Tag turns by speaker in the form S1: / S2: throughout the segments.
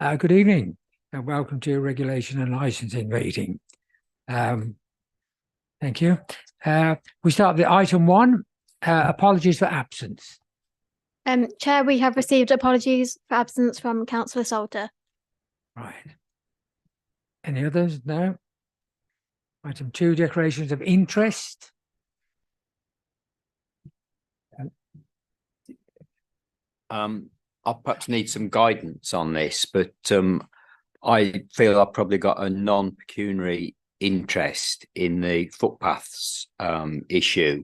S1: Good evening and welcome to Regulation and Licensing meeting. Thank you. We start with item 1, apologies for absence.
S2: Chair, we have received apologies for absence from Councillor Salter.
S1: Right. Any others? No. Item 2, declarations of interest.
S3: I perhaps need some guidance on this, but I feel I've probably got a non-pecuniary interest in the footpaths issue,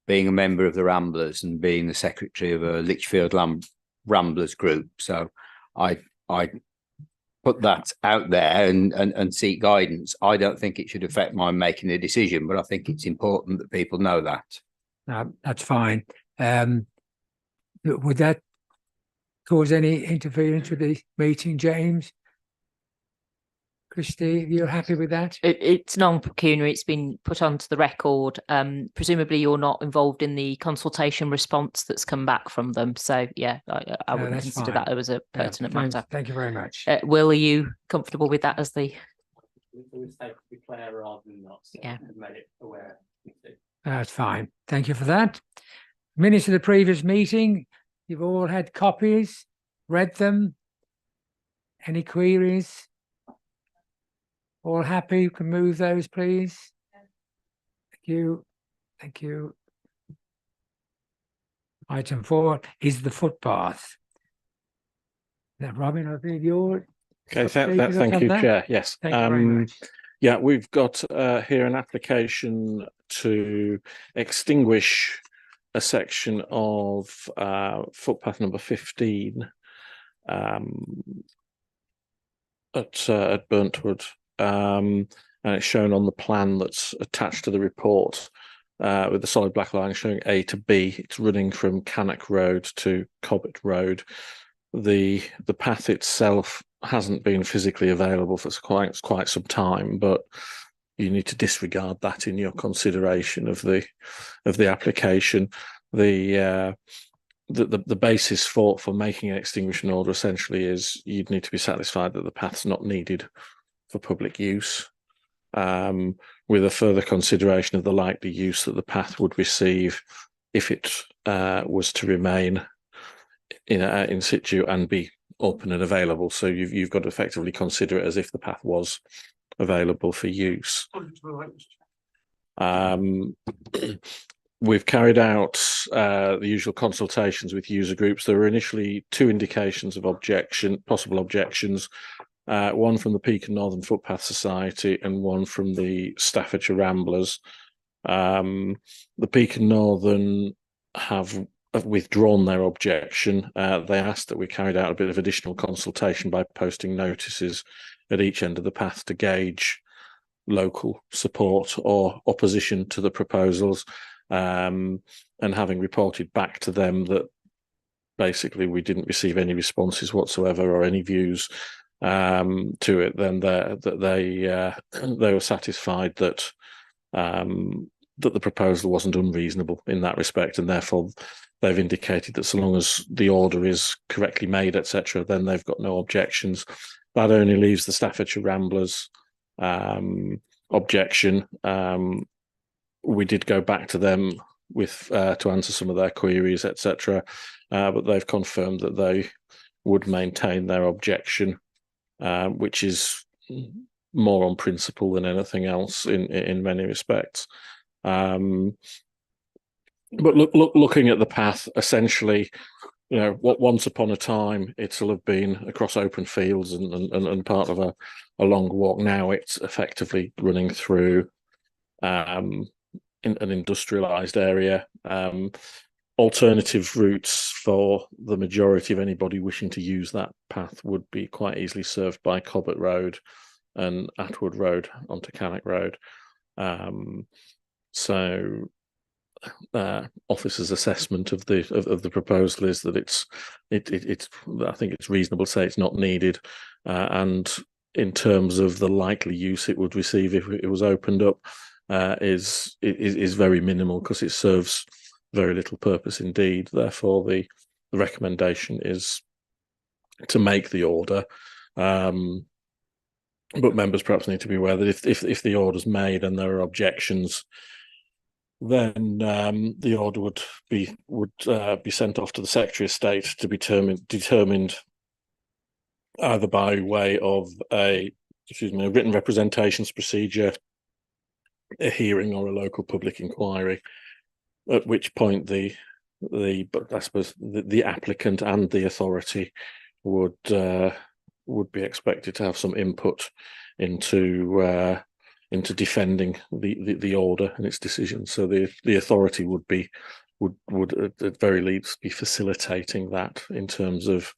S3: being a member of the Ramblers and being the secretary of a Lichfield Ramblers group. So I put that out there and seek guidance. I don't think it should affect my making a decision, but I think it's important that people know that.
S1: That's fine. Would that cause any interference with the meeting, James? Christy, you're happy with that?
S4: It's non-pecuniary. It's been put onto the record. Presumably you're not involved in the consultation response that's come back from them. So yeah, I wouldn't consider that as a pertinent matter.
S1: Thank you very much.
S4: Will, are you comfortable with that as the... Yeah.
S1: That's fine. Thank you for that. Minutes of the previous meeting. You've all had copies, read them. Any queries? All happy? You can move those, please. Thank you. Thank you. Item 4 is the footpath. Now, Robin, I believe you're...
S5: Okay, thank you, Chair. Yes.
S1: Thank you very much.
S5: Yeah, we've got here an application to extinguish a section of footpath number 15 at Burntwood, and it's shown on the plan that's attached to the report with the solid black line showing A to B. It's running from Cannock Road to Cobbett Road. The path itself hasn't been physically available for quite some time, but you need to disregard that in your consideration of the application. The basis for making an extinguishing order essentially is you'd need to be satisfied that the path's not needed for public use, with a further consideration of the likely use that the path would receive if it was to remain in situ and be open and available. So you've got to effectively consider it as if the path was available for use. We've carried out the usual consultations with user groups. There were initially 2 indications of possible objections, one from the Peak and Northern Footpath Society and one from the Staffordshire Ramblers. The Peak and Northern have withdrawn their objection. They asked that we carried out a bit of additional consultation by posting notices at each end of the path to gauge local support or opposition to the proposals, and having reported back to them that basically we didn't receive any responses whatsoever or any views to it, then they were satisfied that the proposal wasn't unreasonable in that respect, and therefore they've indicated that so long as the order is correctly made, etc., then they've got no objections. That only leaves the Staffordshire Ramblers objection. We did go back to them with to answer some of their queries, etc., but they've confirmed that they would maintain their objection, which is more on principle than anything else in many respects. But looking at the path, essentially, once upon a time it'll have been across open fields and part of a long walk. Now it's effectively running through in an industrialized area. Alternative routes for the majority of anybody wishing to use that path would be quite easily served by Cobbett Road and Atwood Road onto Cannock Road. So officer's assessment of the proposal is that it's I think it's reasonable to say it's not needed, and in terms of the likely use it would receive if it was opened up, is very minimal, because it serves very little purpose indeed. Therefore, the recommendation is to make the order, But members perhaps need to be aware that if the order's made and there are objections, then the order would be sent off to the Secretary of State to be determined either by way of a written representations procedure, a hearing, or a local public inquiry. At which point the applicant and the authority would be expected to have some input into defending the order and its decision. So the authority would at very least be facilitating that in terms of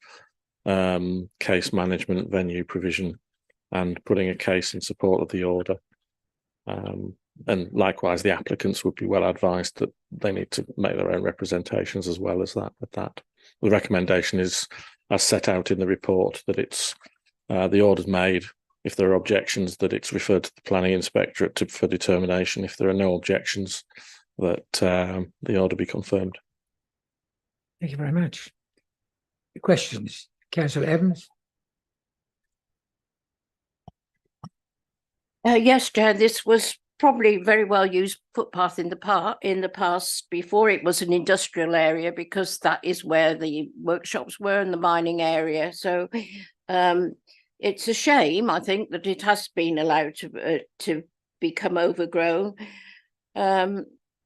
S5: case management, venue provision, and putting a case in support of the order. And likewise, the applicants would be well advised that they need to make their own representations as well as that. The recommendation is, as set out in the report, that it's the order's made. If there are objections, that it's referred to the planning inspectorate for determination. If there are no objections, that the order be confirmed.
S1: Thank you very much. Questions, Councillor Evans?
S6: Yes, Chair, this was probably very well used footpath in the past before it was an industrial area, because that is where the workshops were in the mining area. So it's a shame, I think, that it has been allowed to become overgrown,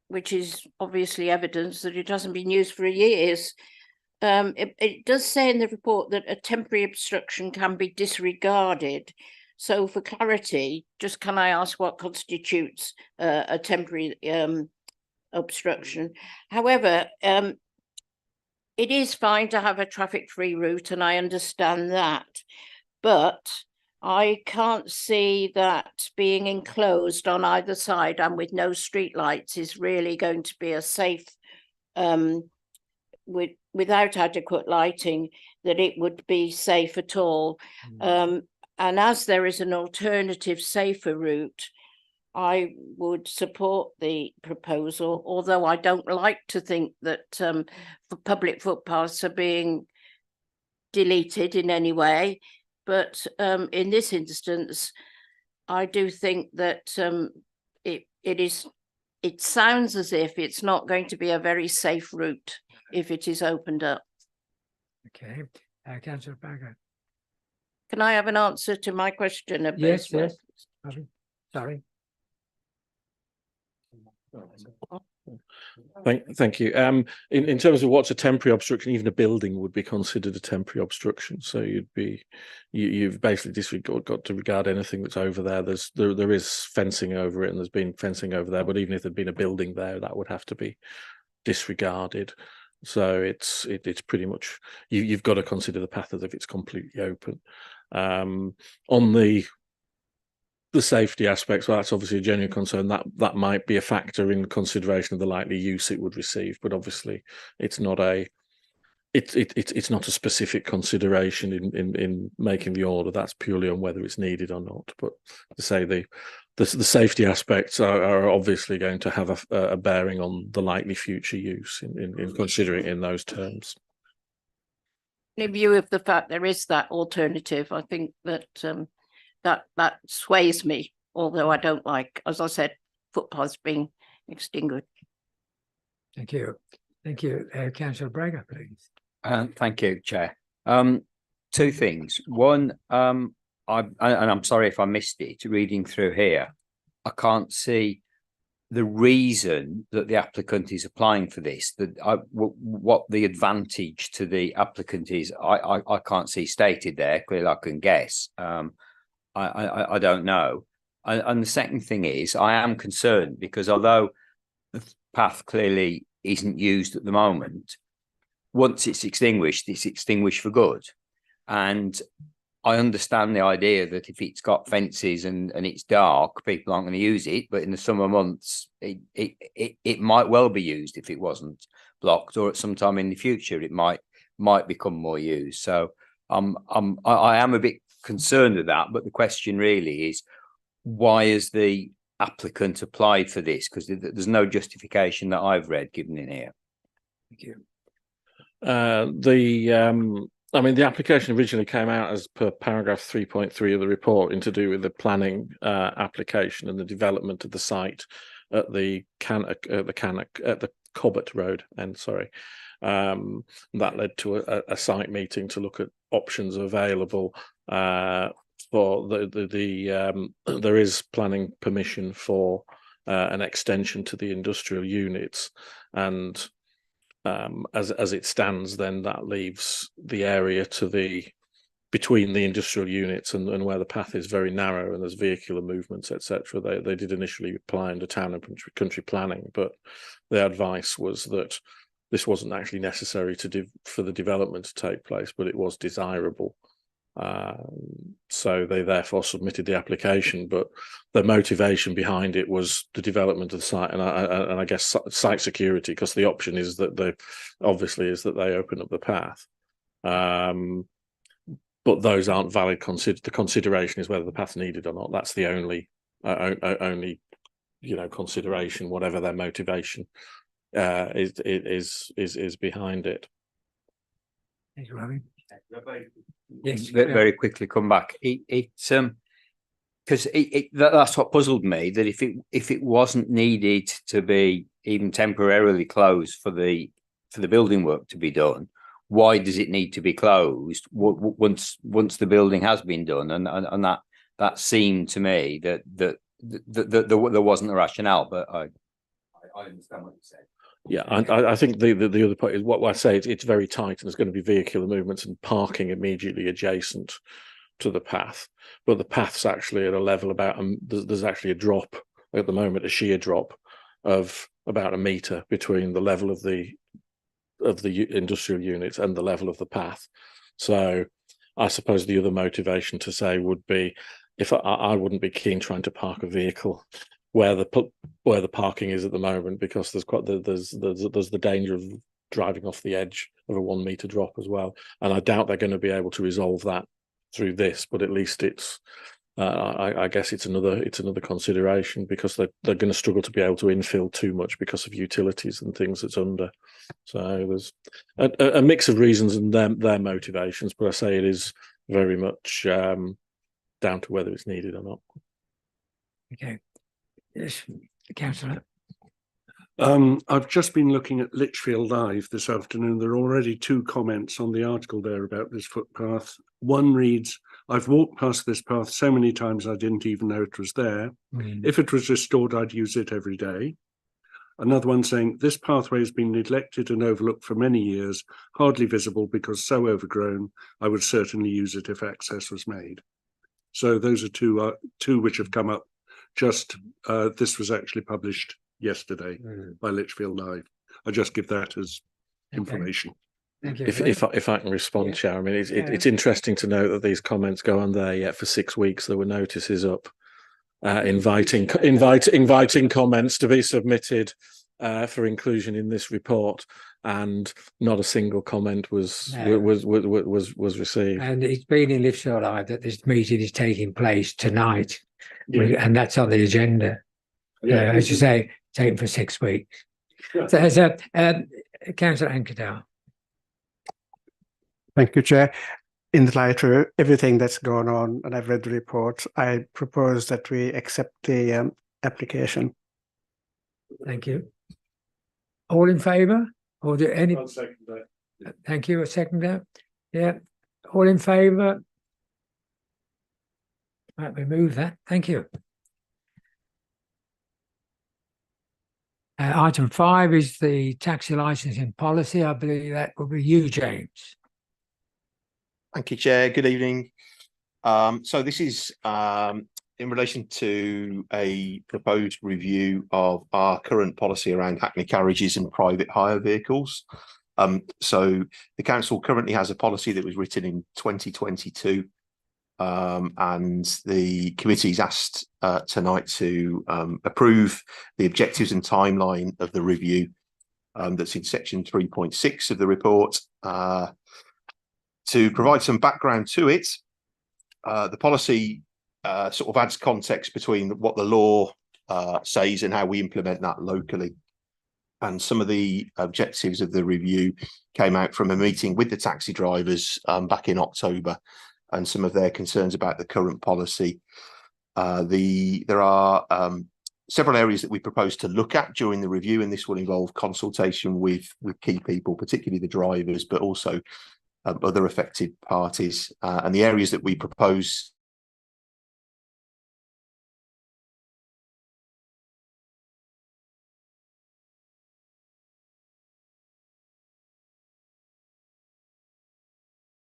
S6: which is obviously evidence that it hasn't been used for years. It does say in the report that a temporary obstruction can be disregarded. So for clarity, just can I ask what constitutes a temporary obstruction? However, it is fine to have a traffic-free route, and I understand that. But I can't see that being enclosed on either side and with no street lights is really going to be a safe, without adequate lighting, that it would be safe at all. And as there is an alternative, safer route, I would support the proposal, although I don't like to think that public footpaths are being deleted in any way. But in this instance, I do think that it sounds as if it's not going to be a very safe route if it is opened up.
S1: Okay, Councillor Bagger.
S6: Can I have an answer to my question?
S1: Yes. Sorry.
S5: Thank you. In terms of what's a temporary obstruction, even a building would be considered a temporary obstruction. So you've basically got to regard anything that's over there. There is fencing over it, and there's been fencing over there. But even if there'd been a building there, that would have to be disregarded. So it's pretty much you've got to consider the path as if it's completely open. On the safety aspects, well, that's obviously a genuine concern. That might be a factor in consideration of the likely use it would receive, but obviously it's not a specific consideration in making the order. That's purely on whether it's needed or not. But to say the safety aspects are obviously going to have a bearing on the likely future use in considering it in those terms.
S6: In view of the fact there is that alternative, I think that that sways me, although I don't like, as I said, footpaths being extinguished.
S1: Thank you. Councillor Braga, please.
S3: Thank you, Chair. Two things. One, and I'm sorry if I missed it, reading through here, I can't see the reason that the applicant is applying for this, what the advantage to the applicant is, I can't see stated there. Clearly I can guess. I don't know. And the second thing is, I am concerned because although the path clearly isn't used at the moment, once it's extinguished for good. And I understand the idea that if it's got fences and it's dark, people aren't going to use it. But in the summer months, it might well be used if it wasn't blocked, or at some time in the future, it might become more used. So I am a bit concerned with that. But the question really is, why has the applicant applied for this? Because there's no justification that I've read given in here.
S1: Thank you.
S5: I mean, the application originally came out as per paragraph 3.3 of the report to do with the planning application and the development of the site at the Cobbett Road end. That led to a site meeting to look at options available for there is planning permission for an extension to the industrial units, and as it stands, then that leaves the area between the industrial units and where the path is very narrow and there's vehicular movements, etc. They did initially apply under town and country planning, but their advice was that this wasn't actually necessary for the development to take place, but it was desirable. So they therefore submitted the application, but the motivation behind it was the development of the site and I guess site security, because the option is that they open up the path. But those aren't valid. The consideration is whether the path's needed or not. That's the only consideration, whatever their motivation is behind it.
S1: Thank you, Robbie. Yes,
S3: very quickly come back. Because that's what puzzled me, that if it wasn't needed to be even temporarily closed for the building work to be done, why does it need to be closed once the building has been done? And that seemed to me that there wasn't a rationale, but I understand what you said.
S5: Yeah, I think the other point is what I say. It's very tight, and there's going to be vehicular movements and parking immediately adjacent to the path. But the path's actually at a level there's actually a drop at the moment, a sheer drop of about 1 metre between the level of the industrial units and the level of the path. So I suppose the other motivation to say would be, if I wouldn't be keen trying to park a vehicle where the parking is at the moment, because there's the danger of driving off the edge of a 1 metre drop as well. And I doubt they're going to be able to resolve that through this, but at least it's I guess it's another consideration, because they're going to struggle to be able to infill too much because of utilities and things that's under. So there's a mix of reasons and their motivations, but I say it is very much down to whether it's needed or not.
S1: Okay. Yes, Councillor.
S7: I've just been looking at Lichfield Live this afternoon. There are already 2 comments on the article there about this footpath. One reads, "I've walked past this path so many times I didn't even know it was there. If it was restored, I'd use it every day." Another one saying, "This pathway has been neglected and overlooked for many years, hardly visible because so overgrown. I would certainly use it if access was made." So those are two which have come up. Just this was actually published yesterday by Lichfield Live. I just give that as information.
S1: Thank you.
S5: If I can respond, Chair, I mean it's interesting to note that these comments go on there. Yet for 6 weeks there were notices up inviting comments to be submitted for inclusion in this report, and not a single comment was received.
S1: And it's been in Lichfield Live that this meeting is taking place tonight, and that's on the agenda. As you say, taken for 6 weeks. So as Councillor Ankerdale.
S8: Thank you, Chair. In the light of everything that's gone on, and I've read the report, I propose that we accept the application.
S1: Thank you. All in favour? Or do any? Thank you. A seconder. Yeah. All in favour? Right, we move that. Thank you. Item 5 is the taxi licensing policy. I believe that will be you, James.
S9: Thank you, Chair. Good evening. So this is in relation to a proposed review of our current policy around hackney carriages and private hire vehicles. So the council currently has a policy that was written in 2022, and the committee's asked tonight to approve the objectives and timeline of the review that's in section 3.6 of the report. To provide some background to it, the policy sort of adds context between what the law says and how we implement that locally. and some of the objectives of the review came out from a meeting with the taxi drivers back in October, and some of their concerns about the current policy. There are several areas that we propose to look at during the review, and this will involve consultation with key people, particularly the drivers, but also other affected parties. And the areas that we propose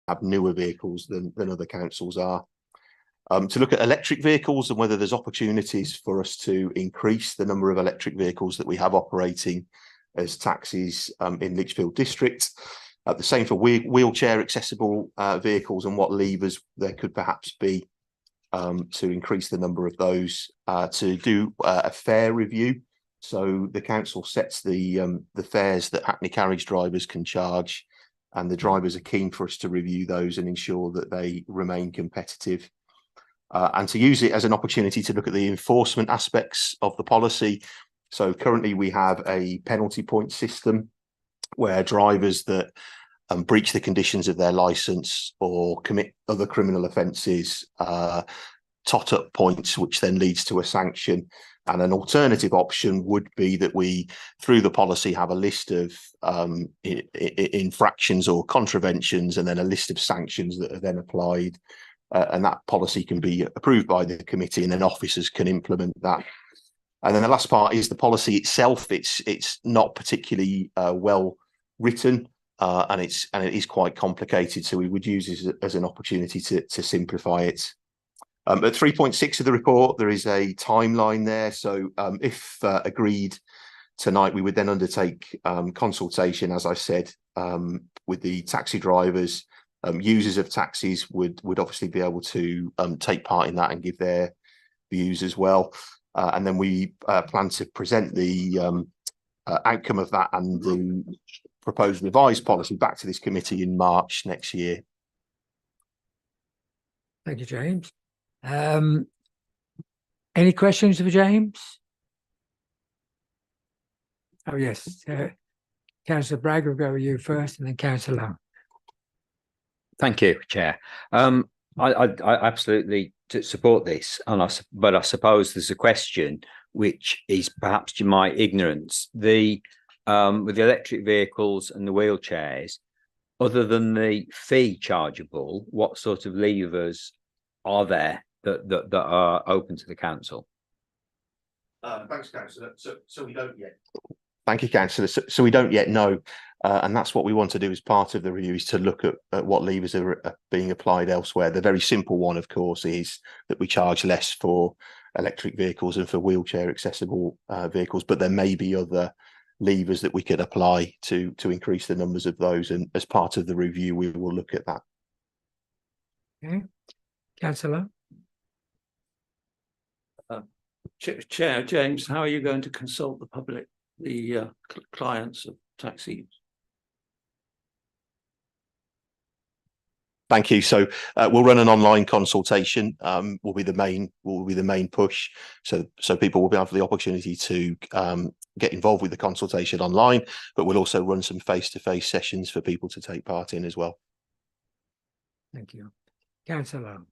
S9: have newer vehicles than other councils are. To look at electric vehicles and whether there's opportunities for us to increase the number of electric vehicles that we have operating as taxis in Lichfield District. The same for wheelchair accessible vehicles, and what levers there could perhaps be to increase the number of those. To do a fare review. So the council sets the fares that Hackney carriage drivers can charge, and the drivers are keen for us to review those and ensure that they remain competitive. And to use it as an opportunity to look at the enforcement aspects of the policy. So currently we have a penalty point system where drivers that breach the conditions of their licence or commit other criminal offences tot up points, which then leads to a sanction. And an alternative option would be that we, through the policy, have a list of infractions or contraventions, and then a list of sanctions that are then applied. And that policy can be approved by the committee, and then officers can implement that. And then the last part is the policy itself. It's not particularly well written, and it is quite complicated. So we would use this as an opportunity to simplify it. At 3.6 of the report, there is a timeline there. So if agreed tonight, we would then undertake consultation, as I said, with the taxi drivers. Users of taxis would obviously be able to take part in that and give their views as well. And then we plan to present the outcome of that and the proposed revised policy back to this committee in March next year.
S1: Thank you, James. Any questions for James? Oh, yes. Councillor Bragg will go with you first, and then Councillor Lowe.
S3: Thank you, Chair. I absolutely support this, but I suppose there's a question which is perhaps my ignorance. With the electric vehicles and the wheelchairs, other than the fee chargeable, what sort of levers are there that are open to the council?
S9: Thanks, Councillor. So we don't yet. Thank you, Councillor. So we don't yet know. And that's what we want to do as part of the review, is to look at what levers are being applied elsewhere. The very simple one, of course, is that we charge less for electric vehicles and for wheelchair accessible vehicles, but there may be other levers that we could apply to increase the numbers of those. And as part of the review, we will look at that.
S1: Okay. Councillor.
S10: Chair James, how are you going to consult the public, the clients of taxis?
S9: Thank you. So we'll run an online consultation. Will be the main push. So people will have the opportunity to get involved with the consultation online, but we'll also run some face-to-face sessions for people to take part in as well.
S1: Thank you. Councillor.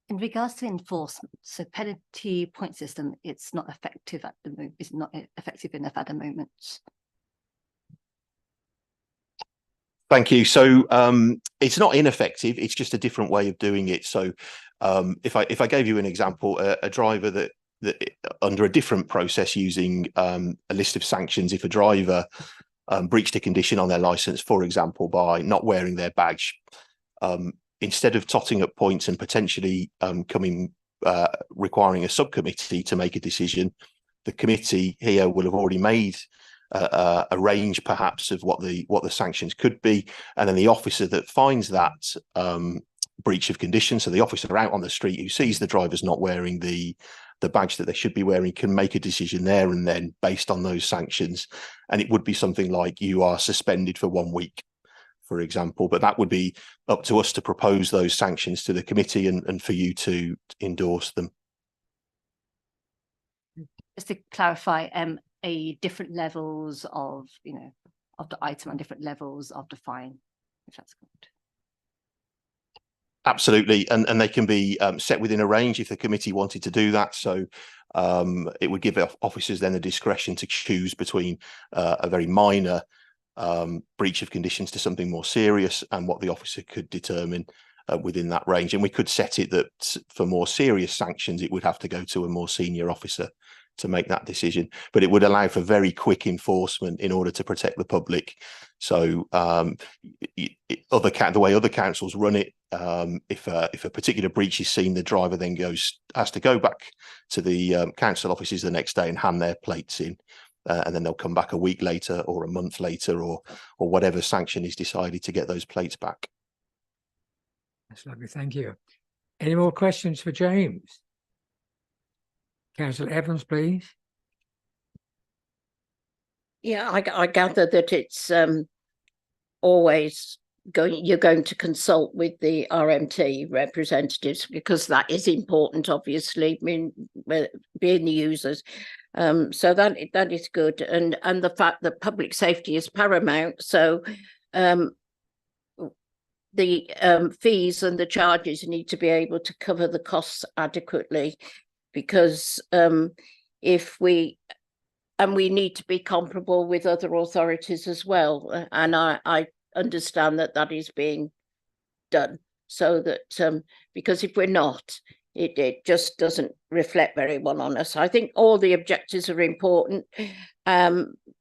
S11: In regards to enforcement, so penalty point system, it's not effective at the moment. It's not effective enough at the moment.
S9: Thank you. So it's not ineffective. It's just a different way of doing it. So if I gave you an example, a driver that under a different process using a list of sanctions, if a driver breached a condition on their license, for example, by not wearing their badge, instead of totting up points and potentially requiring a subcommittee to make a decision, the committee here will have already made a range perhaps of what the sanctions could be, and then the officer that finds that breach of condition, so the officer out on the street who sees the drivers not wearing the badge that they should be wearing, can make a decision there and then based on those sanctions. And it would be something like, you are suspended for 1 week, for example, but that would be up to us to propose those sanctions to the committee and for you to endorse them.
S11: Just to clarify, a different levels of, you know, of the item and different levels of the fine, if that's good.
S9: Absolutely, and they can be set within a range if the committee wanted to do that. So it would give officers then the discretion to choose between a very minor breach of conditions to something more serious, and what the officer could determine within that range. And we could set it that for more serious sanctions, it would have to go to a more senior officer to make that decision, but it would allow for very quick enforcement in order to protect the public. So the way other councils run it, if a particular breach is seen, the driver then has to go back to the council offices the next day and hand their plates in, and then they'll come back a week later or a month later, or whatever sanction is decided to get those plates back.
S1: That's lovely, thank you. Any more questions for James? Councillor Evans, please.
S6: Yeah, I gather that it's always you're going to consult with the RMT representatives, because that is important, obviously, I mean, being the users. So that is good, and the fact that public safety is paramount. So the fees and the charges need to be able to cover the costs adequately, because we need to be comparable with other authorities as well, and I understand that is being done, so that because if we're not, it just doesn't reflect very well on us. I think all the objectives are important,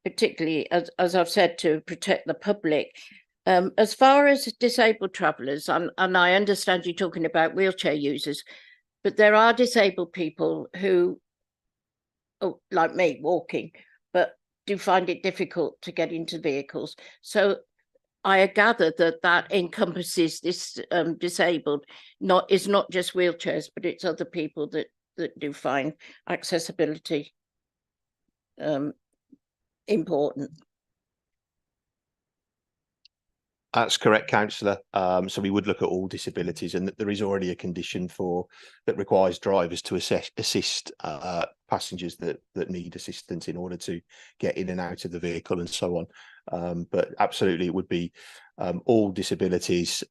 S6: particularly as I've said, to protect the public. As far as disabled travellers, and I understand you're talking about wheelchair users, but there are disabled people who, like me, walking, but do find it difficult to get into vehicles. So I gather that encompasses this disabled, is not just wheelchairs, but it's other people that do find accessibility important.
S9: That's correct, councillor. So we would look at all disabilities, and there is already a condition that requires drivers to assist passengers that need assistance in order to get in and out of the vehicle and so on. But absolutely, it would be all disabilities.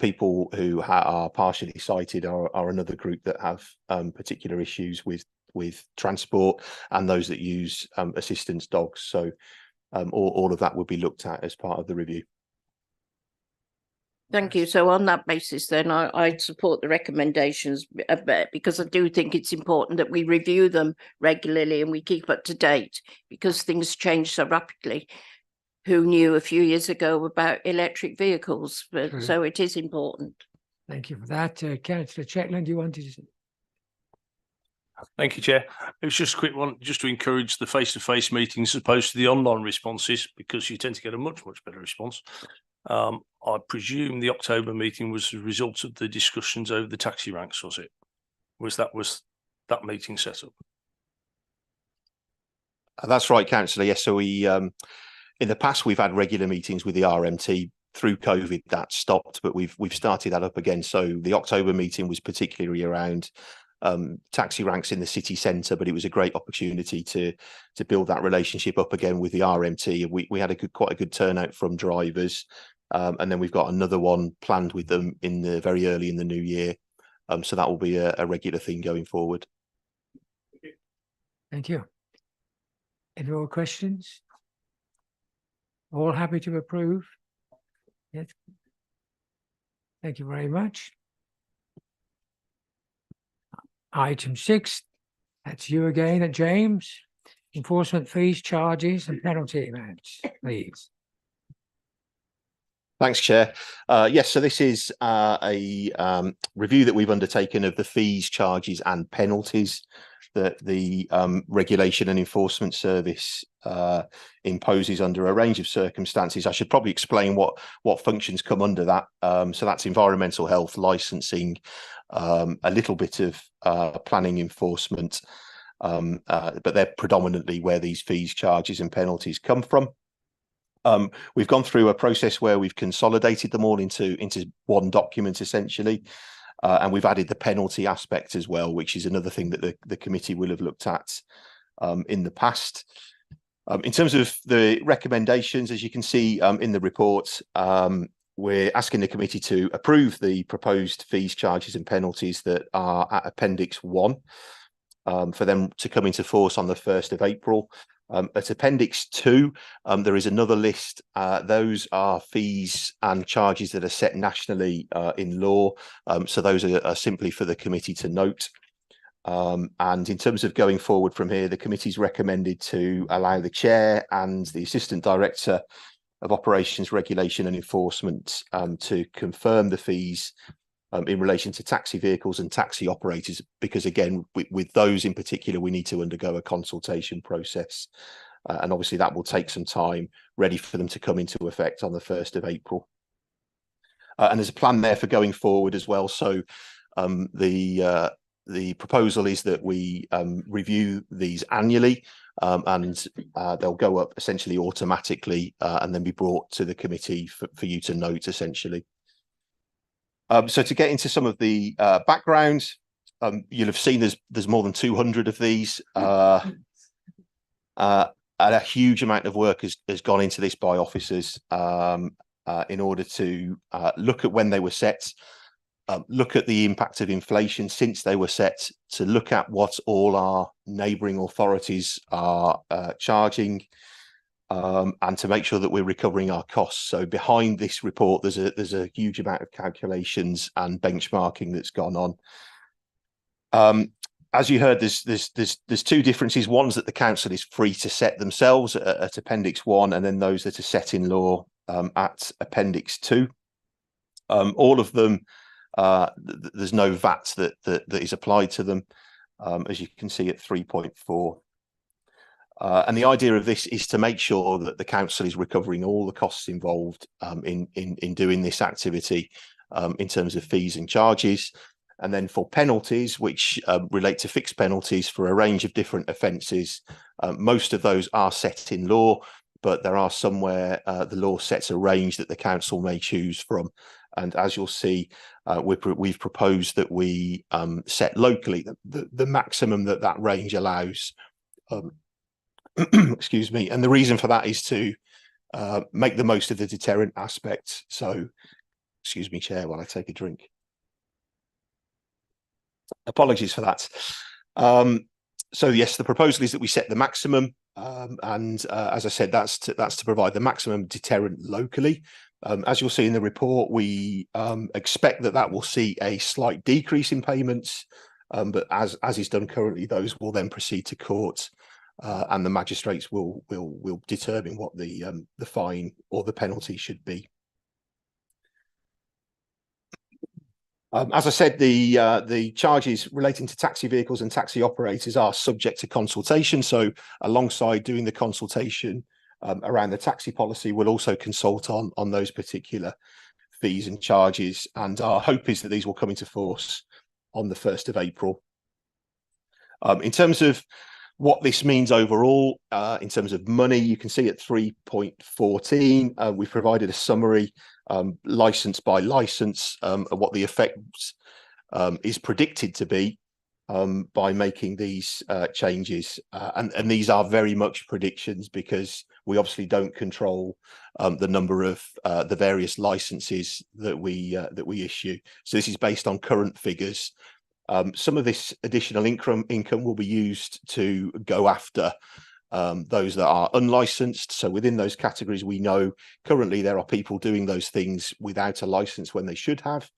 S9: People who are partially sighted are another group that have particular issues with transport, and those that use assistance dogs. So all of that would be looked at as part of the review.
S6: Thank you. So on that basis, then I support the recommendations, because I do think it's important that we review them regularly and we keep up to date, because things change so rapidly. Who knew a few years ago about electric vehicles? But so it is important.
S1: Thank you for that. Councillor Chetland, you wanted to...
S12: Thank you, Chair. It was just a quick one, just to encourage the face-to-face meetings as opposed to the online responses, because you tend to get a much better response. I presume the October meeting was a result of the discussions over the taxi ranks, was it? Was that meeting set up?
S9: That's right, councillor. Yes, so we in the past we've had regular meetings with the RMT. Through COVID, that stopped, but we've started that up again. So the October meeting was particularly around taxi ranks in the city centre, but it was a great opportunity to build that relationship up again with the RMT. We had quite a good turnout from drivers, and then we've got another one planned with them very early in the new year. So that will be a regular thing going forward.
S1: Thank you. Any more questions? All happy to approve? Yes. Thank you very much. Item 6, that's you again, James. Enforcement fees, charges and penalty amounts, please.
S9: Thanks, Chair. Yes, so this is a review that we've undertaken of the fees, charges and penalties that the Regulation and Enforcement Service imposes under a range of circumstances. I should probably explain what functions come under that. So that's environmental health, licensing, a little bit of planning enforcement, but they're predominantly where these fees, charges and penalties come from. We've gone through a process where we've consolidated them all into one document, essentially, and we've added the penalty aspect as well, which is another thing that the committee will have looked at in the past. In terms of the recommendations, as you can see in the report, we're asking the committee to approve the proposed fees, charges and penalties that are at Appendix 1 for them to come into force on the 1st of April. At Appendix 2, there is another list. Those are fees and charges that are set nationally in law. So those are simply for the committee to note. And in terms of going forward from here, the committee's recommended to allow the chair and the assistant director of operations, regulation and enforcement to confirm the fees in relation to taxi vehicles and taxi operators, because again, with those in particular, we need to undergo a consultation process. And obviously that will take some time, ready for them to come into effect on the 1st of April. And there's a plan there for going forward as well. So the proposal is that we review these annually, and they'll go up essentially automatically and then be brought to the committee for you to note essentially. So to get into some of the background, you'll have seen there's more than 200 of these. And a huge amount of work has gone into this by officers in order to look at when they were set, look at the impact of inflation since they were set, to look at what all our neighbouring authorities are charging, and to make sure that we're recovering our costs. So behind this report, there's a huge amount of calculations and benchmarking that's gone on. As you heard, there's two differences. One's that the council is free to set themselves at Appendix 1, and then those that are set in law at Appendix 2. All of them, there's no VAT that is applied to them, as you can see at 3.4. And the idea of this is to make sure that the council is recovering all the costs involved in doing this activity in terms of fees and charges. And then for penalties, which relate to fixed penalties for a range of different offences, most of those are set in law, but there are some where the law sets a range that the council may choose from. And as you'll see, we've proposed that we set locally the maximum that range allows. Excuse me. And the reason for that is to make the most of the deterrent aspect. So, excuse me, Chair, while I take a drink. Apologies for that. So yes, the proposal is that we set the maximum, and as I said, that's to provide the maximum deterrent locally. As you'll see in the report, we expect that will see a slight decrease in payments, but as is done currently, those will then proceed to court, and the magistrates will determine what the fine or the penalty should be. As I said, the charges relating to taxi vehicles and taxi operators are subject to consultation. So alongside doing the consultation around the taxi policy, we'll also consult on those particular fees and charges. And our hope is that these will come into force on the 1st of April. In terms of what this means overall, in terms of money, you can see at 3.14, we've provided a summary license by license of what the effect is predicted to be by making these changes. And these are very much predictions, because we obviously don't control the number of the various licenses that we issue. So this is based on current figures. Some of this additional income will be used to go after those that are unlicensed. So within those categories, we know currently there are people doing those things without a license when they should have.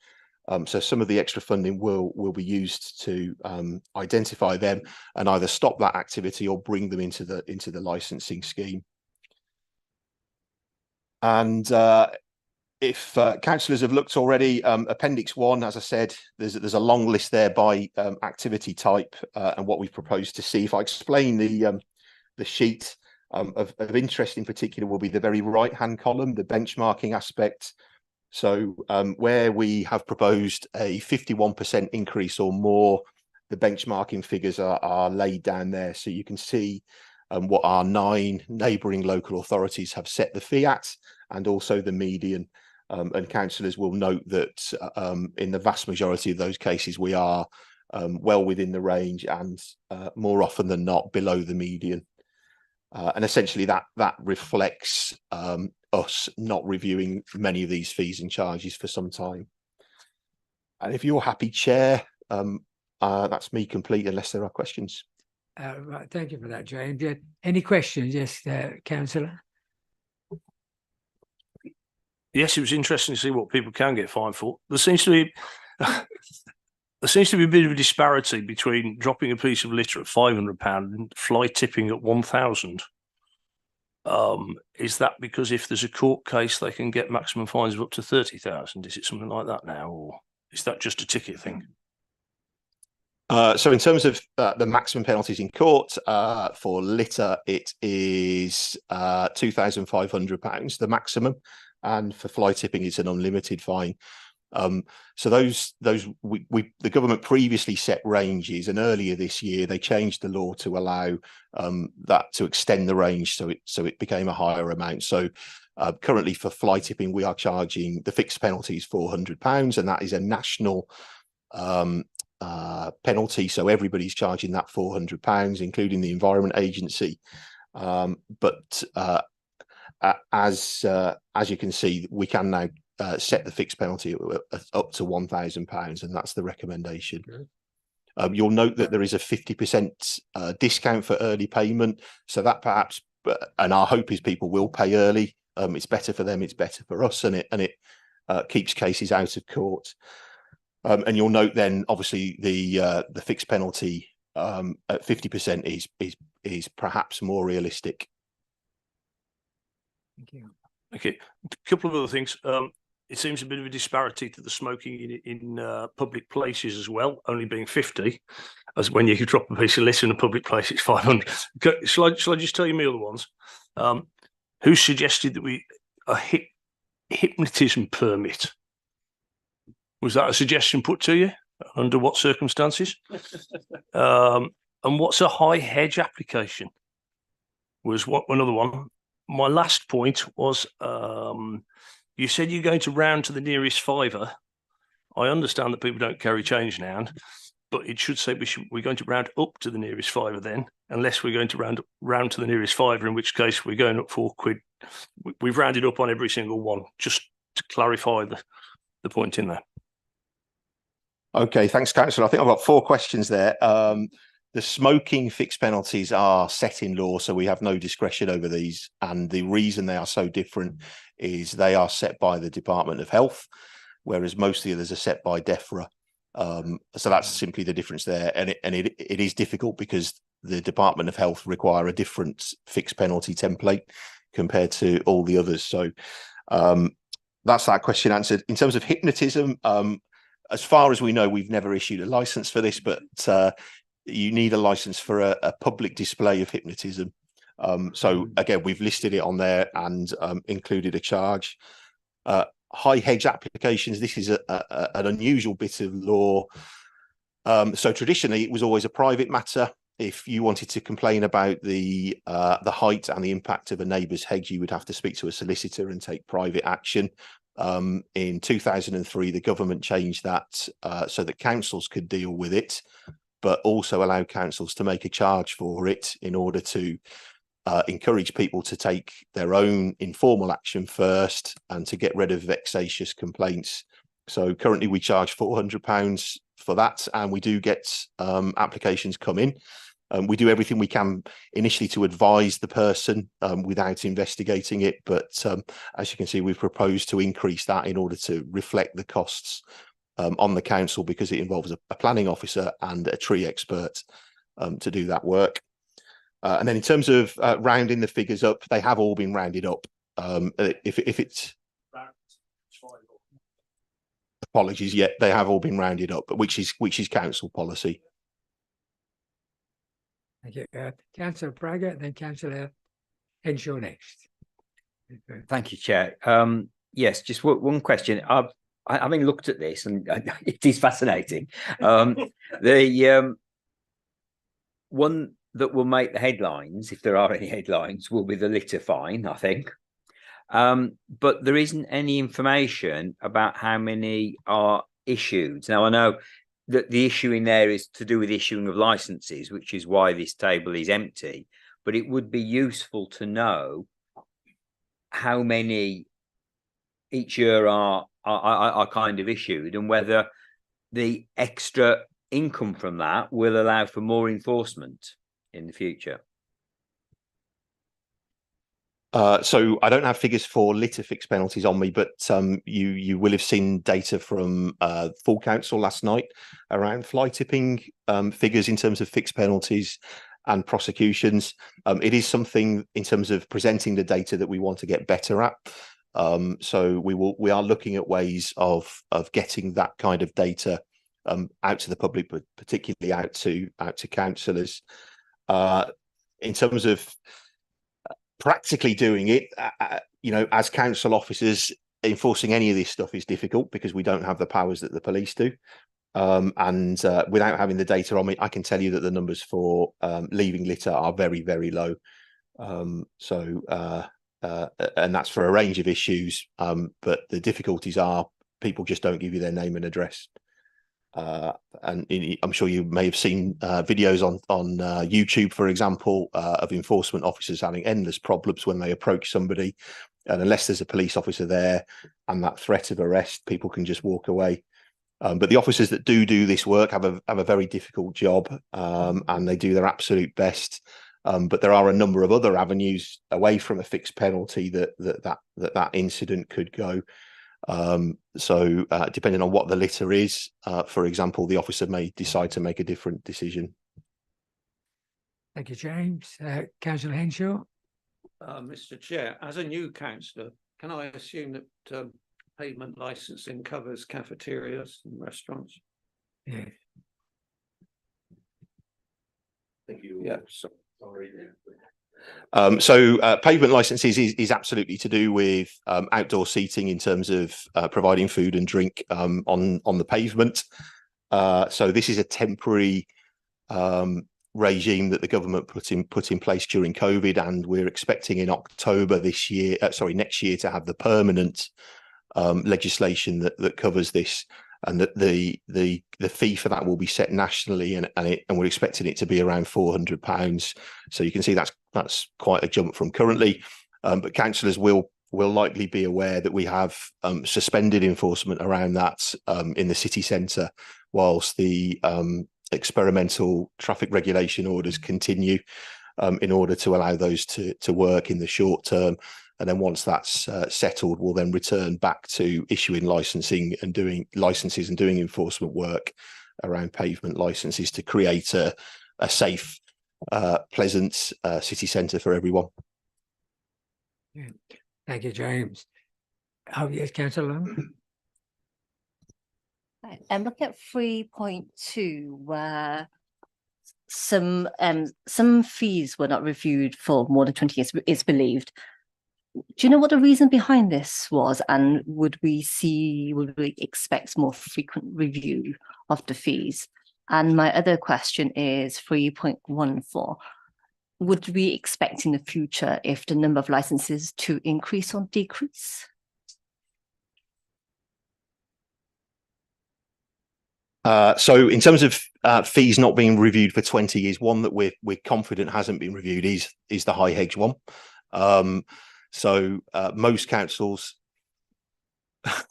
S9: So some of the extra funding will be used to identify them and either stop that activity or bring them into the licensing scheme. And if councillors have looked already, Appendix 1, as I said, there's a long list there by activity type and what we've proposed to see. If I explain the sheet of interest in particular, will be the very right-hand column, the benchmarking aspect. So where we have proposed a 51% increase or more, the benchmarking figures are laid down there. So you can see what our 9 neighbouring local authorities have set the fee at, and also the median. And councillors will note that in the vast majority of those cases, we are well within the range and more often than not below the median. And essentially that reflects us not reviewing many of these fees and charges for some time. And if you're happy, Chair, that's me complete unless there are questions.
S1: Right, thank you for that, James. Any questions? Yes, Councillor.
S12: Yes, it was interesting to see what people can get fined for. There seems to be a bit of a disparity between dropping a piece of litter at £500 and fly tipping at 1,000. Is that because if there's a court case, they can get maximum fines of up to 30,000? Is it something like that now, or is that just a ticket thing?
S9: So in terms of the maximum penalties in court for litter, it is £2,500, the maximum, and for fly tipping, it's an unlimited fine. So the government previously set ranges, and earlier this year they changed the law to allow that to extend the range, so it became a higher amount. So currently for fly tipping, we are charging the fixed penalty is £400, and that is a national penalty, so everybody's charging that £400, including the Environment Agency. But as you can see, we can now set the fixed penalty up to £1,000, and that's the recommendation. You'll note that there is a 50% discount for early payment, so that perhaps, and our hope is people will pay early. It's better for them, it's better for us, and it keeps cases out of court. And you'll note then, obviously, the fixed penalty at 50% is perhaps more realistic.
S1: Thank you.
S12: Okay, a couple of other things. It seems a bit of a disparity to the smoking in public places as well, only being 50, as when you drop a piece of litter in a public place, it's 500. Shall I just tell you my other ones? Who suggested that a hypnotism permit? Was that a suggestion put to you? Under what circumstances? And what's a high hedge application? Was what another one. My last point was you said you're going to round to the nearest fiver. I understand that people don't carry change now, but it should say we're going to round up to the nearest fiver then, unless we're going to round to the nearest fiver, in which case we're going up £4. We've rounded up on every single one, just to clarify the point in there.
S9: Okay, thanks, Councillor. I think I've got 4 questions there. The smoking fixed penalties are set in law, so we have no discretion over these. And the reason they are so different is they are set by the Department of Health, whereas most of the others are set by DEFRA. So that's simply the difference there. And it is difficult because the Department of Health require a different fixed penalty template compared to all the others. So that's that question answered. In terms of hypnotism, as far as we know, we've never issued a license for this, but you need a license for a public display of hypnotism. So again, we've listed it on there and included a charge. High hedge applications, this is an unusual bit of law. So traditionally, it was always a private matter. If you wanted to complain about the height and the impact of a neighbour's hedge, you would have to speak to a solicitor and take private action. In 2003, the government changed that so that councils could deal with it, but also allow councils to make a charge for it in order to encourage people to take their own informal action first and to get rid of vexatious complaints. So currently we charge £400 for that, and we do get applications come in. We do everything we can initially to advise the person without investigating it. But as you can see, we've proposed to increase that in order to reflect the costs on the council, because it involves a planning officer and a tree expert to do that work. And then in terms of rounding the figures up, they have all been rounded up. If it's apologies, yeah, they have all been rounded up, which is council policy.
S1: Thank you. Councillor Braggett, then Councillor Henshaw next.
S3: Thank you, Chair. Yes, just one question. Having looked at this, and it is fascinating. The one that will make the headlines, if there are any headlines, will be the litter fine, I think. But there isn't any information about how many are issued. Now, I know that the issue in there is to do with issuing of licenses, which is why this table is empty. but it would be useful to know how many each year are kind of issued, and whether the extra income from that will allow for more enforcement in the future.
S9: So I don't have figures for litter fix penalties on me, but you will have seen data from full council last night around fly tipping figures in terms of fixed penalties and prosecutions. It is something in terms of presenting the data that we want to get better at. So we are looking at ways of getting that kind of data out to the public, but particularly out to councillors. In terms of practically doing it, as council officers, enforcing any of this stuff is difficult because we don't have the powers that the police do. And without having the data on me, I can tell you that the numbers for leaving litter are very, very low. And that's for a range of issues. But the difficulties are people just don't give you their name and address. And I'm sure you may have seen videos on YouTube, for example, of enforcement officers having endless problems when they approach somebody, and unless there's a police officer there and that threat of arrest, people can just walk away. But the officers that do this work have a very difficult job, and they do their absolute best. But there are a number of other avenues away from a fixed penalty that incident could go. So depending on what the litter is, for example, the officer may decide to make a different decision.
S1: Thank you, James. Councillor Henshaw.
S10: Mr. Chair, as a new councillor, can I assume that pavement licensing covers cafeterias and restaurants?
S1: Yes.
S9: Thank you.
S10: Yeah.
S9: Sorry. So pavement licenses is absolutely to do with outdoor seating in terms of providing food and drink on the pavement. So this is a temporary regime that the government put in place during COVID, and we're expecting in October next year to have the permanent legislation that covers this, and that the fee for that will be set nationally, and we're expecting it to be around £400. So you can see that's quite a jump from currently. But councillors will likely be aware that we have suspended enforcement around that in the city centre, whilst the experimental traffic regulation orders continue, in order to allow those to work in the short term. And then once that's settled, we'll then return back to issuing licenses and doing enforcement work around pavement licenses to create a safe, pleasant city centre for everyone.
S1: Yeah. Thank you, James. Oh, yes, Councillor Long.
S11: I'm looking at 3.2, where some fees were not reviewed for more than 20 years, it's believed. Do you know what the reason behind this was, and would we expect more frequent review of the fees? And my other question is 3.14. Would we expect in the future if the number of licenses to increase or decrease?
S9: So in terms of fees not being reviewed for 20 years, one that we're confident hasn't been reviewed is the High Hedge one. So most councils at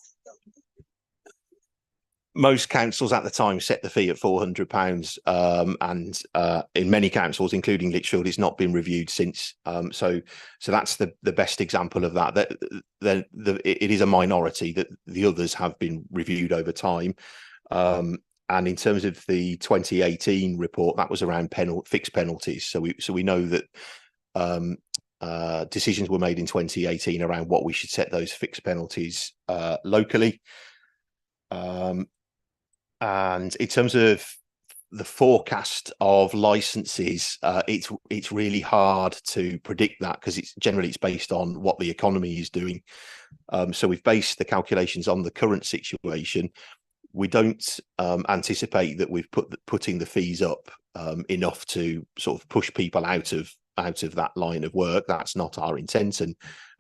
S9: the time set the fee at £400, and in many councils, including Lichfield, it's not been reviewed since. So that's the best example of that. It is a minority that the others have been reviewed over time. And in terms of the 2018 report, that was around fixed penalties. So we know that decisions were made in 2018 around what we should set those fixed penalties locally. And in terms of the forecast of licenses, it's really hard to predict that, because it's based on what the economy is doing. So we've based the calculations on the current situation. We don't anticipate that we've putting the fees up enough to sort of push people out of that line of work. That's not our intent, and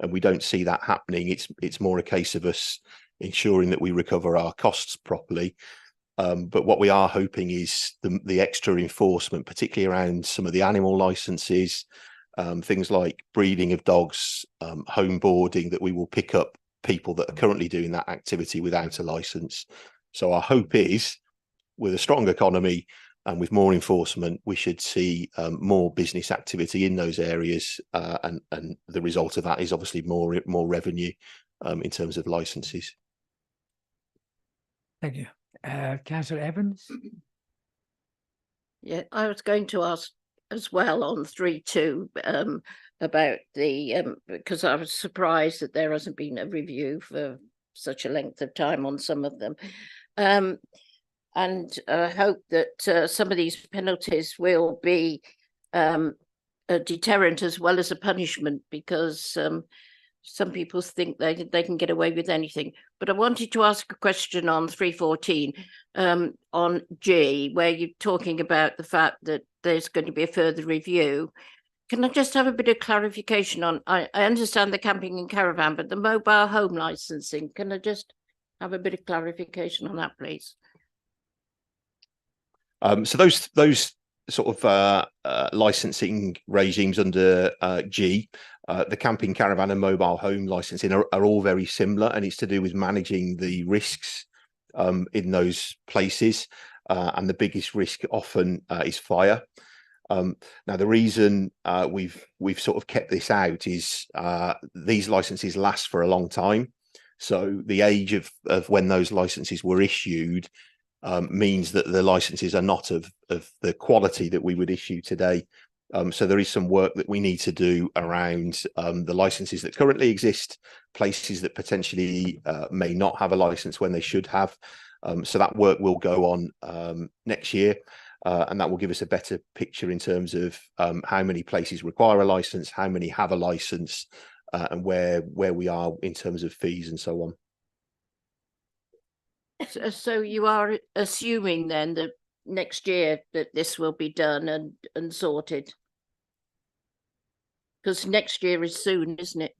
S9: we don't see that happening. It's more a case of us ensuring that we recover our costs properly. But what we are hoping is the extra enforcement, particularly around some of the animal licenses, things like breeding of dogs, home boarding, that we will pick up people that are currently doing that activity without a license. So our hope is, with a strong economy and with more enforcement, we should see more business activity in those areas, and the result of that is obviously more revenue in terms of licenses.
S1: Thank you. Councillor Evans?
S6: Yeah, I was going to ask as well on 3.2 about the because I was surprised that there hasn't been a review for such a length of time on some of them, and I hope that some of these penalties will be a deterrent as well as a punishment, because some people think they can get away with anything. But I wanted to ask a question on 3.14 on G, where you're talking about the fact that there's going to be a further review. Can I just have a bit of clarification on, I understand the camping and caravan, but the mobile home licensing, can I just have a bit of clarification on that, please?
S9: So those sort of licensing regimes under G, the camping, caravan and mobile home licensing are all very similar, and it's to do with managing the risks in those places, and the biggest risk often is fire. Now, the reason we've sort of kept this out is these licenses last for a long time. So the age of when those licenses were issued means that the licenses are not of the quality that we would issue today. So there is some work that we need to do around the licenses that currently exist, places that potentially may not have a license when they should have. So that work will go on next year, and that will give us a better picture in terms of how many places require a license, how many have a license, and where we are in terms of fees and so on.
S6: So you are assuming then that next year that this will be done and sorted? Because next year is soon, isn't it?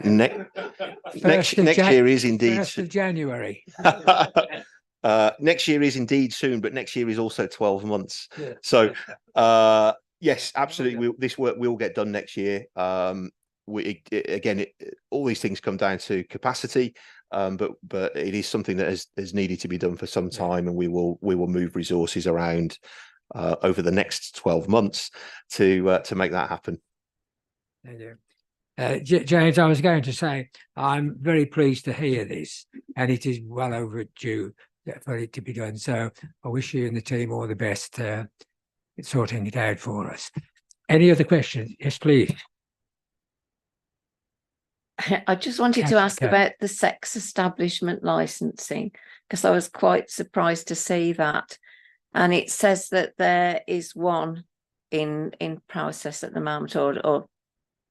S9: Next year is indeed
S1: 1st of January.
S9: Next year is indeed soon, but next year is also 12 months.
S1: Yeah.
S9: So yes, absolutely, this work will get done next year. All these things come down to capacity, but it is something that has needed to be done for some time, and we will move resources around over the next 12 months to make that happen.
S1: Thank you. James, I was going to say, I'm very pleased to hear this, and it is well overdue for it to be done. So I wish you and the team all the best in sorting it out for us. Any other questions? Yes, please.
S13: I just wanted to ask about the sex establishment licensing, because I was quite surprised to see that. And it says that there is one in process at the moment, or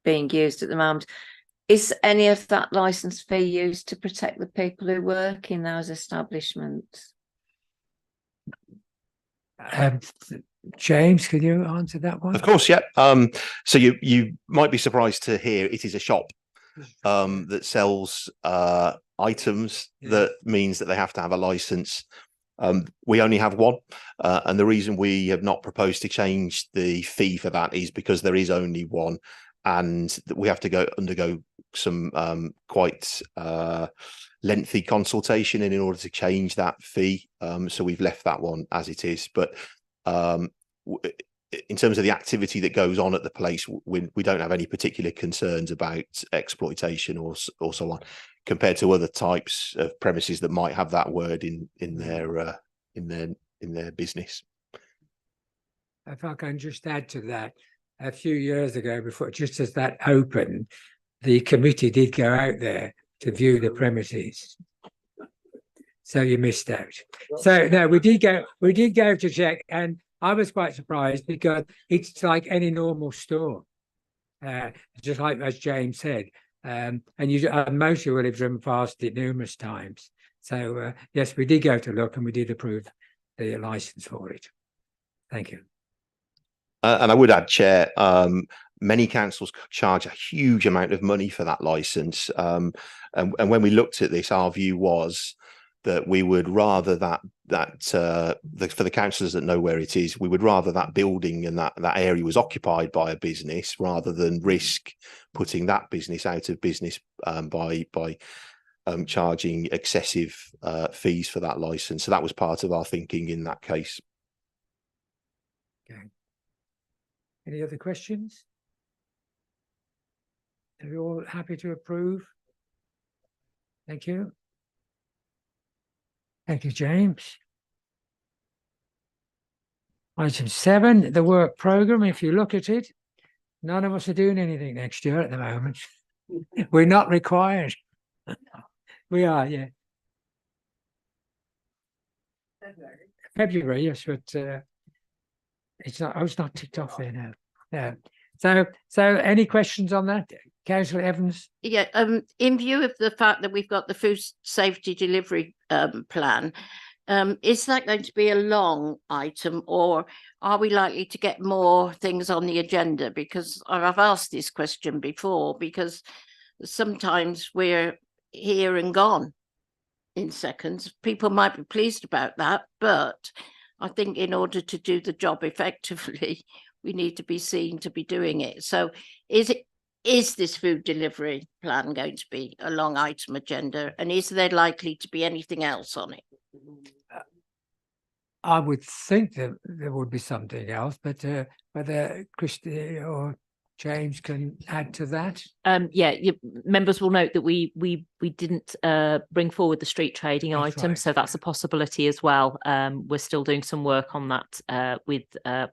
S13: being used at the moment. Is any of that license fee used to protect the people who work in those establishments?
S1: James, can you answer that one?
S9: Of course, yeah. So you might be surprised to hear it is a shop that sells items. That means that they have to have a license. We only have one, and the reason we have not proposed to change the fee for that is because there is only one, and we have to undergo some quite lengthy consultation in order to change that fee. So we've left that one as it is. But in terms of the activity that goes on at the place, we don't have any particular concerns about exploitation or so on, compared to other types of premises that might have that word in their business.
S1: If I can just add to that, a few years ago, before just as that opened, the committee did go out there to view the premises. So you missed out. So no, we did go to check, and I was quite surprised because it's like any normal store, just like as James said, and most of you will have driven past it numerous times. So yes, we did go to look, and we did approve the license for it. Thank you.
S9: And I would add, Chair, many councils charge a huge amount of money for that license. And when we looked at this, our view was that we would rather for the councillors that know where it is, we would rather that building and that area was occupied by a business rather than risk putting that business out of business by charging excessive fees for that license. So that was part of our thinking in that case.
S1: Okay. Any other questions? Are you all happy to approve? Thank you. Thank you, James. Item 7, the work programme. If you look at it, none of us are doing anything next year at the moment. We're not required. We are, yeah. February, yes, but it's not. Oh, it's not ticked off there now. Yeah. So any questions on that, Councillor Evans?
S6: Yeah. In view of the fact that we've got the food safety delivery plan, is that going to be a long item, or are we likely to get more things on the agenda? Because I've asked this question before, because sometimes we're here and gone in seconds. People might be pleased about that, but I think in order to do the job effectively, we need to be seen to be doing it. So is this food delivery plan going to be a long item agenda, and is there likely to be anything else on it?
S1: I would think that there would be something else, but whether Christy or James can add to that.
S4: Members will note that we didn't bring forward the street trading
S1: That's
S4: item,
S1: right.
S4: so that's a possibility as well. We're still doing some work on that with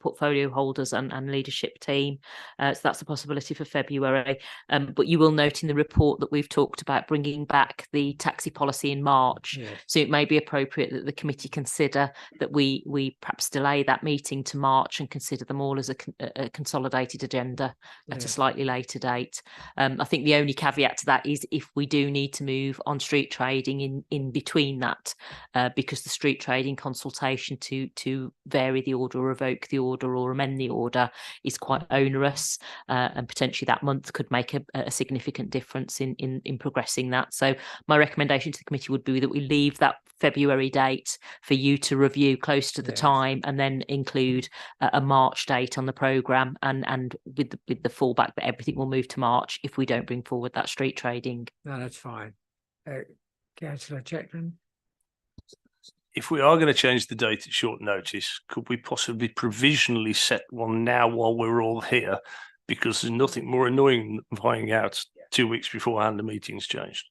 S4: portfolio holders and leadership team, so that's a possibility for February. But you will note in the report that we've talked about bringing back the taxi policy in March,
S1: Yes.
S4: so it may be appropriate that the committee consider that we perhaps delay that meeting to March and consider them all as a consolidated agenda at a slightly later date. I think the only caveat to that is if we do need to move on street trading in between that, because the street trading consultation to vary the order or revoke the order or amend the order is quite onerous, and potentially that month could make a significant difference in progressing that. So my recommendation to the committee would be that we leave that February date for you to review close to the time, and then include a March date on the programme, and with the fallback that everything will move to March if we don't bring forward that street trading.
S1: No, that's fine. Councillor Chetland?
S12: If we are going to change the date at short notice, could we possibly provisionally set one now while we're all here? Because there's nothing more annoying than finding out 2 weeks beforehand the meeting's changed.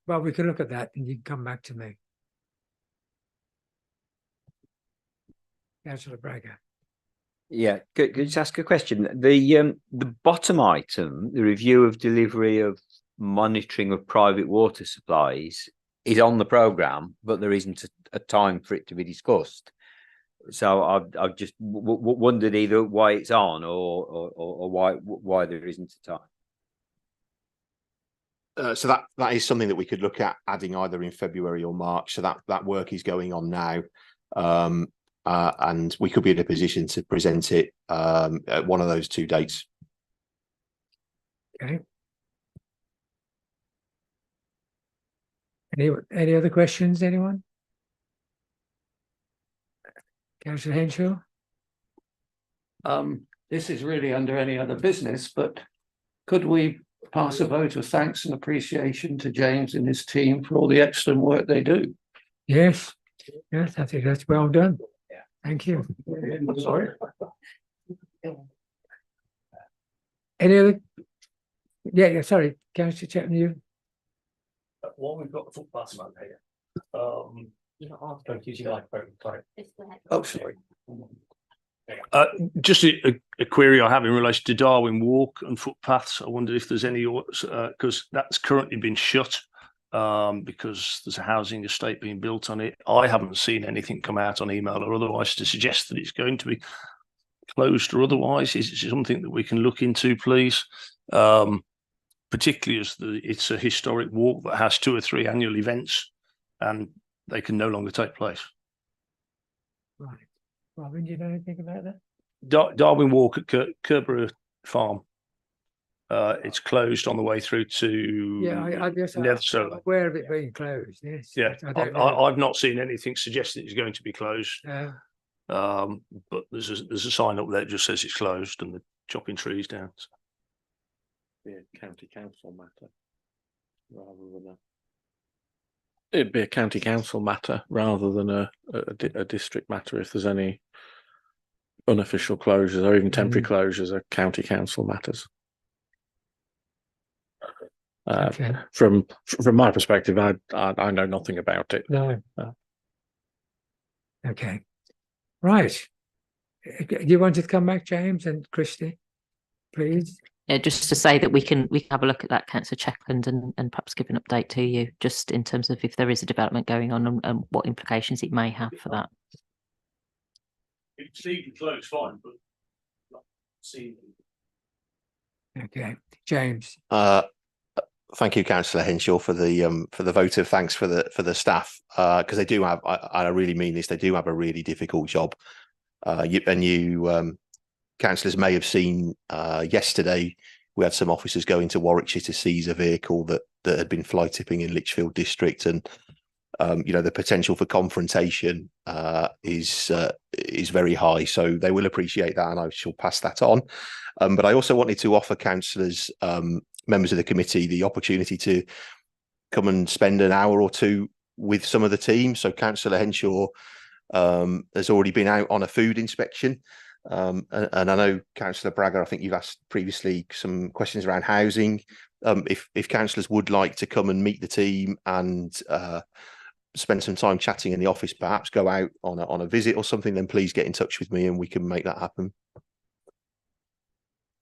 S1: Well, we can look at that and you can come back to me. Councillor Braga.
S3: Yeah, could I just ask a question? The bottom item, the review of delivery of monitoring of private water supplies, is on the programme, but there isn't a time for it to be discussed. So I've just wondered either why it's on or why there isn't a time.
S9: So that is something that we could look at adding either in February or March. So that work is going on now, and we could be in a position to present it at one of those 2 dates.
S1: Okay. Any other questions, anyone? Councillor Henshaw?
S10: This is really under any other business, but could we pass a vote of thanks and appreciation to James and his team for all the excellent work they do?
S1: Yes, I think that's well done. Thank you.
S10: Sorry.
S1: Any other? Yeah, sorry, Councillor Chetland, you?
S12: While we've got the footpath man here, don't use your microphone. Sorry.
S10: Oh, sorry.
S12: Just a query I have in relation to Darwin Walk and footpaths. I wondered if there's any, because that's currently been shut because there's a housing estate being built on it. I haven't seen anything come out on email or otherwise to suggest that it's going to be closed or otherwise. Is it something that we can look into, please? Particularly as it's a historic walk that has 2 or 3 annual events and they can no longer take place.
S1: Right. Robin, do you know anything about that?
S12: Darwin Walk at Kerborough Farm. It's closed on the way through to
S1: Yeah, I guess I'm
S12: Nethersolar.
S1: aware of it being closed, yes.
S12: Yeah,
S1: but I don't know.
S12: I've not seen anything suggesting it's going to be closed. But there's a sign up there that just says it's closed and they're chopping trees down. So.
S5: Be a county council matter rather than it'd be a county council matter rather than a district matter. If there's any unofficial closures or even temporary closures, are county council matters. From my perspective, I know nothing about it.
S1: No. Okay. Right. You wanted to come back, James and Christy, please?
S4: Just to say that we can have a look at that, Councillor Checkland, and perhaps give an update to you, just in terms of if there is a development going on and what implications it may have for that.
S12: It's legally closed, fine, but not seen.
S1: Okay, James.
S9: Thank you, Councillor Henshaw, for the vote of thanks for the staff, because they do have, I really mean this, they do have a really difficult job. You councillors may have seen yesterday we had some officers going to Warwickshire to seize a vehicle that had been fly tipping in Lichfield district, and the potential for confrontation is very high. So they will appreciate that, and I shall pass that on. But I also wanted to offer councillors, members of the committee, the opportunity to come and spend an hour or two with some of the team. So Councillor Henshaw has already been out on a food inspection. And I know Councillor Bragger, I think you've asked previously some questions around housing. If councillors would like to come and meet the team and spend some time chatting in the office, perhaps go out on a visit or something, then please get in touch with me and we can make that happen.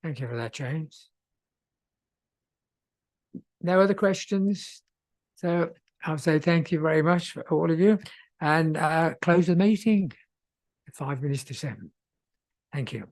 S1: Thank you for that, James. No other questions? So I'll say thank you very much for all of you, and close the meeting at 7:05. Thank you.